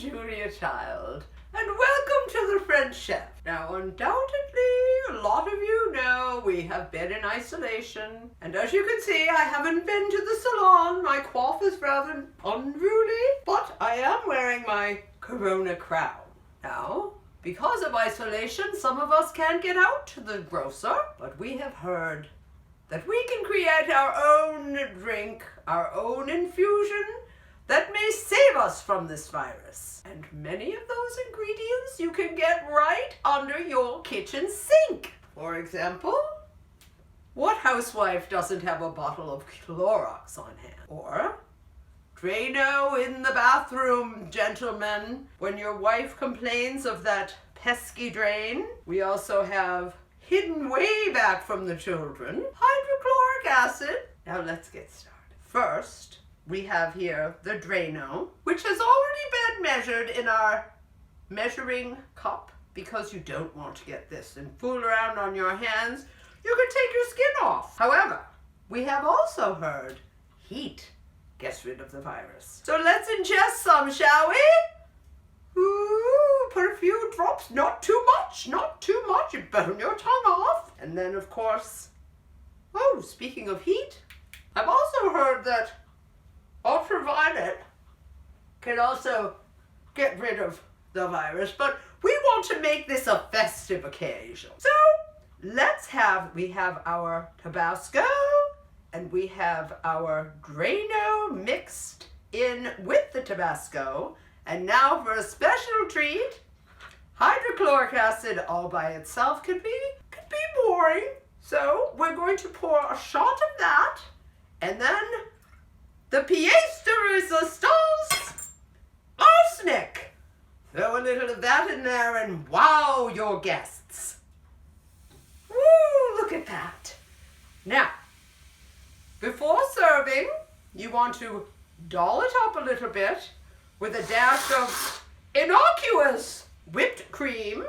Julia Child, and welcome to the French Chef. Now, undoubtedly, a lot of you know we have been in isolation, and as you can see, I haven't been to the salon. My coif is rather unruly, but I am wearing my Corona crown. Now, because of isolation, some of us can't get out to the grocer, but we have heard that we can create our own drink, our own infusion, that may save us from this virus. And many of those ingredients you can get right under your kitchen sink. For example, what housewife doesn't have a bottle of Clorox on hand? Or Drano in the bathroom, gentlemen, when your wife complains of that pesky drain. We also have, hidden way back from the children, hydrochloric acid. Now let's get started. First, we have here the Drano, which has already been measured in our measuring cup, because you don't want to get this and fool around on your hands. You can take your skin off. However, we have also heard heat gets rid of the virus. So let's ingest some, shall we? Ooh, put a few drops, not too much, not too much. You burn your tongue off. And then, of course, oh, speaking of heat, I've also heard that ultraviolet can also get rid of the virus, but we want to make this a festive occasion. So we have our Tabasco and we have our Drano mixed in with the Tabasco. And now for a special treat, hydrochloric acid all by itself could be boring. So we're going to pour a shot of that, and then the pièce de résistance, arsenic. Throw a little of that in there and wow your guests. Woo, look at that. Now, before serving, you want to doll it up a little bit with a dash of innocuous whipped cream.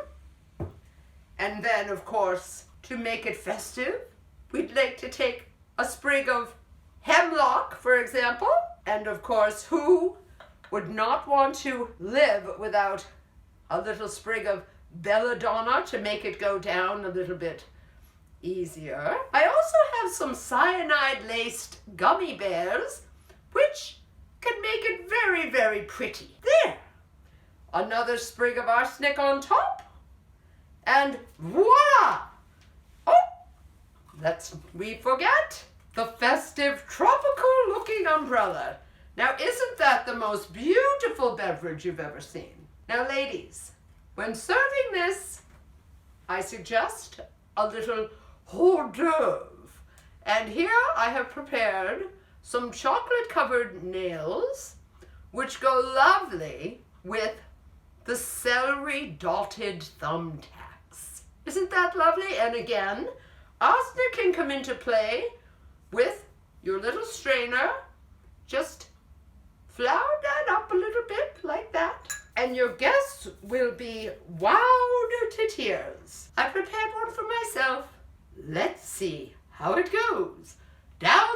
And then, of course, to make it festive, we'd like to take a sprig of hemlock, for example. And of course, who would not want to live without a little sprig of Belladonna to make it go down a little bit easier? I also have some cyanide-laced gummy bears, which can make it very, very pretty. There! Another sprig of arsenic on top, and voila! Oh, lest we forget the festive tropical-looking umbrella. Now, isn't that the most beautiful beverage you've ever seen? Now, ladies, when serving this, I suggest a little hors d'oeuvre. And here I have prepared some chocolate-covered nails, which go lovely with the celery dotted thumbtacks. Isn't that lovely? And again, arsenic can come into play with your little strainer. Just flour that up a little bit like that, and your guests will be wowed to tears. I prepared one for myself. Let's see how it goes. Down